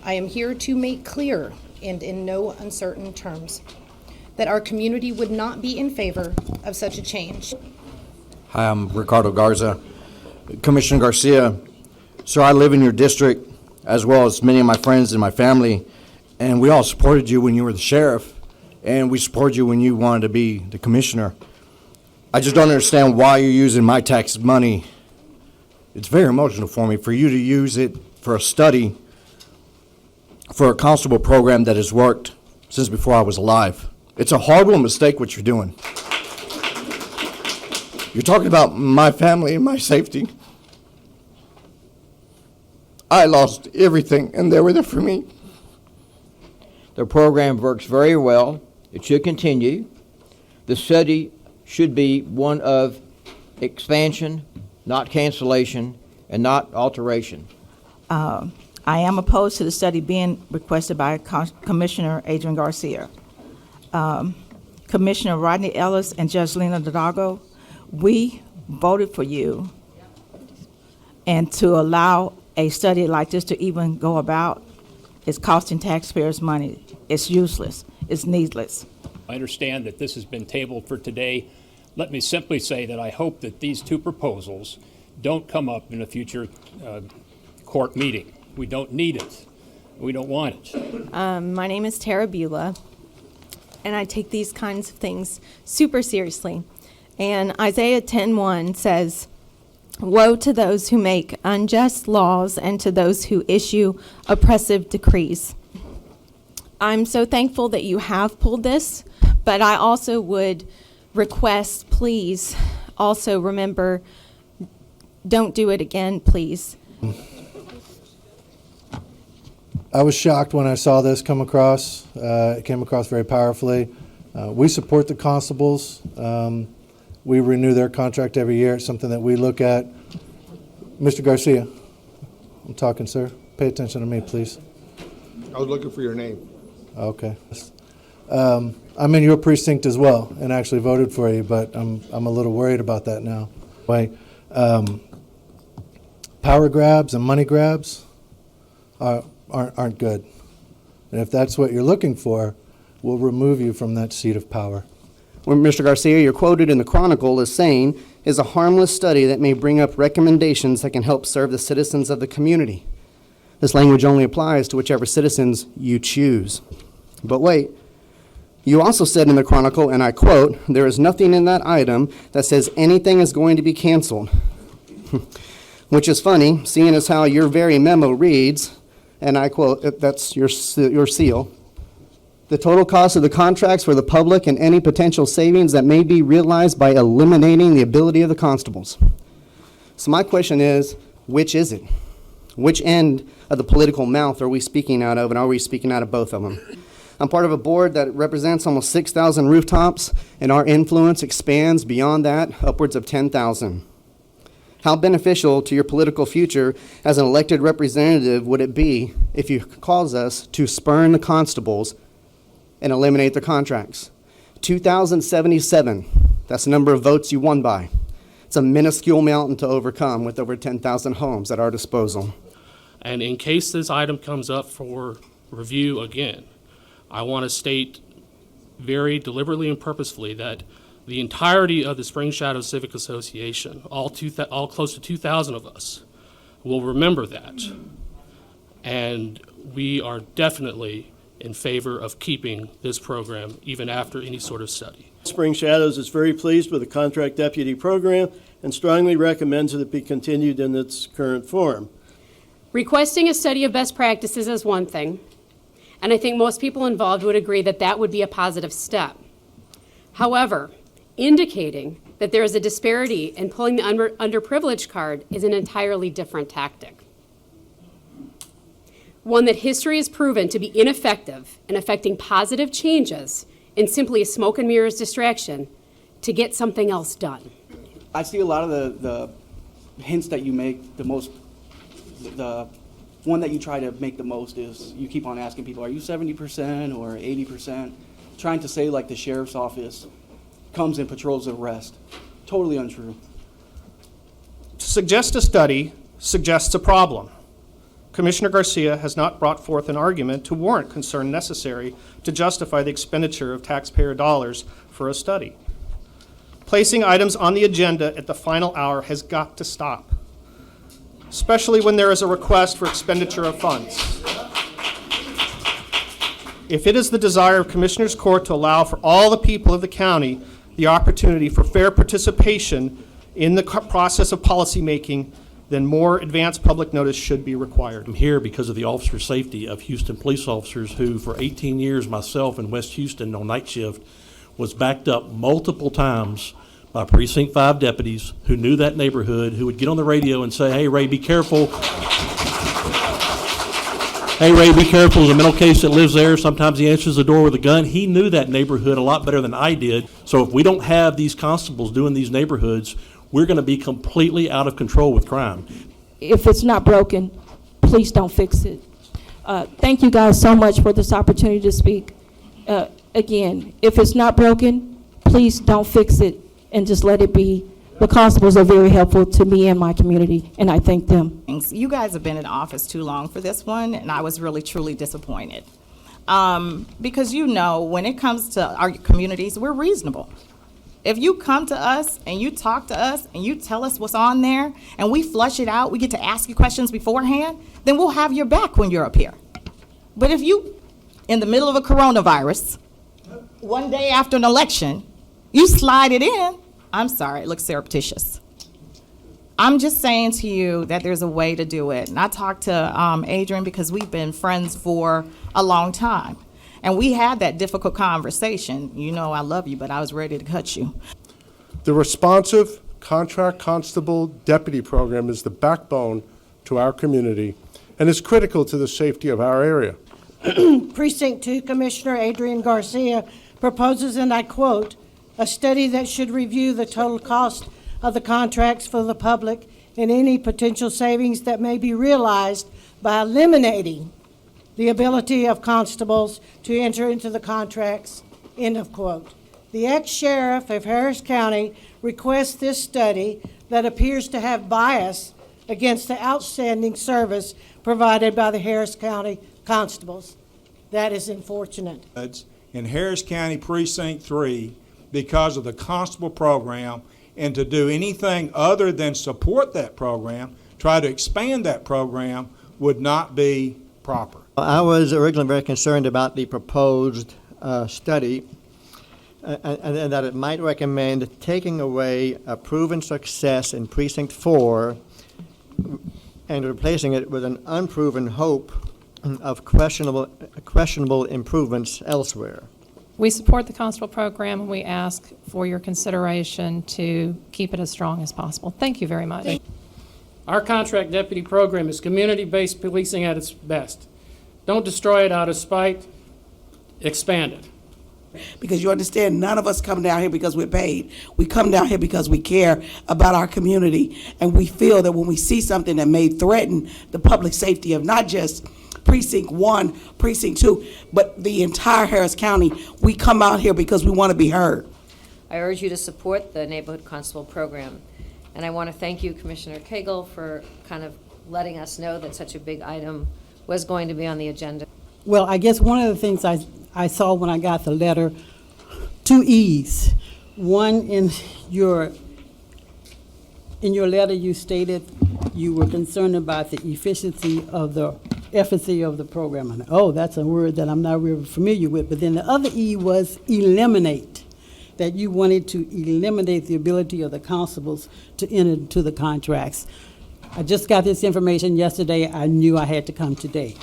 I am here to make clear, and in no uncertain terms, that our community would not be in favor of such a change. Hi, I'm Ricardo Garza. Commissioner Garcia, sir, I live in your district as well as many of my friends and my family, and we all supported you when you were the sheriff, and we supported you when you wanted to be the commissioner. I just don't understand why you're using my tax money. It's very emotional for me for you to use it for a study for a constable program that has worked since before I was alive. It's a horrible mistake what you're doing. You're talking about my family and my safety. I lost everything, and they were there for me. The program works very well. It should continue. The study should be one of expansion, not cancellation, and not alteration. I am opposed to the study being requested by Commissioner Adrian Garcia. Commissioner Rodney Ellis and Judge Lena Dadago, we voted for you, and to allow a study like this to even go about is costing taxpayers money. It's useless. It's needless. I understand that this has been tabled for today. Let me simply say that I hope that these two proposals don't come up in a future court meeting. We don't need it. We don't want it. My name is Tara Beulah, and I take these kinds of things super seriously. And Isaiah 10:1 says, "Woe to those who make unjust laws and to those who issue oppressive decrees." I'm so thankful that you have pulled this, but I also would request, please, also remember, don't do it again, please. I was shocked when I saw this come across. It came across very powerfully. We support the constables. We renew their contract every year. It's something that we look at. Mr. Garcia, I'm talking, sir. Pay attention to me, please. I was looking for your name. Okay. I'm in your precinct as well, and actually voted for you, but I'm a little worried about that now. Power grabs and money grabs aren't good. And if that's what you're looking for, we'll remove you from that seat of power. Well, Mr. Garcia, you're quoted in the Chronicle as saying, "is a harmless study that may bring up recommendations that can help serve the citizens of the community." This language only applies to whichever citizens you choose. But wait, you also said in the Chronicle, and I quote, "there is nothing in that item that says anything is going to be canceled." Which is funny, seeing as how your very memo reads, and I quote, that's your seal, "the total cost of the contracts for the public and any potential savings that may be realized by eliminating the ability of the constables." So my question is, which is it? Which end of the political mouth are we speaking out of, and are we speaking out of both of them? I'm part of a board that represents almost 6,000 rooftops, and our influence expands beyond that, upwards of 10,000. How beneficial to your political future as an elected representative would it be if you cause us to spurn the constables and eliminate their contracts? 2,077, that's the number of votes you won by. It's a minuscule mountain to overcome with over 10,000 homes at our disposal. And in case this item comes up for review again, I want to state very deliberately and purposefully that the entirety of the Spring Shadow Civic Association, all close to 2,000 of us, will remember that. And we are definitely in favor of keeping this program even after any sort of study. Spring Shadows is very pleased with the contract deputy program and strongly recommends that it be continued in its current form. Requesting a study of best practices is one thing, and I think most people involved would agree that that would be a positive step. However, indicating that there is a disparity in pulling the underprivileged card is an entirely different tactic. One that history has proven to be ineffective in affecting positive changes in simply a smoke and mirrors distraction to get something else done. I see a lot of the hints that you make, the one that you try to make the most is you keep on asking people, are you 70% or 80%? Trying to say like the sheriff's office comes and patrols the arrest. Totally untrue. To suggest a study suggests a problem. Commissioner Garcia has not brought forth an argument to warrant concern necessary to justify the expenditure of taxpayer dollars for a study. Placing items on the agenda at the final hour has got to stop, especially when there is a request for expenditure of funds. If it is the desire of Commissioners Court to allow for all the people of the county the opportunity for fair participation in the process of policymaking, then more advanced public notice should be required. I'm here because of the officer safety of Houston police officers who, for 18 years, myself in West Houston on night shift, was backed up multiple times by Precinct 5 deputies who knew that neighborhood, who would get on the radio and say, "Hey, Ray, be careful. Hey, Ray, be careful. There's a mental case that lives there." Sometimes he answers the door with a gun. He knew that neighborhood a lot better than I did. So if we don't have these constables doing these neighborhoods, we're going to be completely out of control with crime. If it's not broken, please don't fix it. Thank you guys so much for this opportunity to speak. Again, if it's not broken, please don't fix it and just let it be. The constables are very helpful to me and my community, and I thank them. You guys have been in office too long for this one, and I was really, truly disappointed. Because when it comes to our communities, we're reasonable. If you come to us and you talk to us and you tell us what's on there and we flush it out, we get to ask you questions beforehand, then we'll have your back when you're up here. But if you, in the middle of a coronavirus, one day after an election, you slide it in, I'm sorry, it looks surreptitious. I'm just saying to you that there's a way to do it. And I talked to Adrian because we've been friends for a long time. And we had that difficult conversation. You know I love you, but I was ready to cut you. The responsive contract constable deputy program is the backbone to our community and is critical to the safety of our area. Precinct 2 Commissioner Adrian Garcia proposes, and I quote, "a study that should review the total cost of the contracts for the public and any potential savings that may be realized by eliminating the ability of constables to enter into the contracts," end of quote. The ex-sheriff of Harris County requests this study that appears to have bias against the outstanding service provided by the Harris County constables. That is unfortunate. In Harris County Precinct 3 because of the constable program, and to do anything other than support that program, try to expand that program, would not be proper. I was originally very concerned about the proposed study and that it might recommend taking away a proven success in Precinct 4 and replacing it with an unproven hope of questionable improvements elsewhere. We support the constable program, and we ask for your consideration to keep it as strong as possible. Thank you very much. Our contract deputy program is community-based policing at its best. Don't destroy it out of spite, expand it. Because you understand, none of us come down here because we're paid. We come down here because we care about our community, and we feel that when we see something that may threaten the public safety of not just Precinct 1, Precinct 2, but the entire Harris County, we come out here because we want to be heard. I urge you to support the Neighborhood Constable Program. And I want to thank you, Commissioner Cagle, for kind of letting us know that such a big item was going to be on the agenda. Well, I guess one of the things I saw when I got the letter, 2 E's. One, in your letter you stated you were concerned about the efficiency of the program. And, oh, that's a word that I'm not really familiar with. But then the other E was eliminate, that you wanted to eliminate the ability of the constables to enter into the contracts. I just got this information yesterday. I knew I had to come today.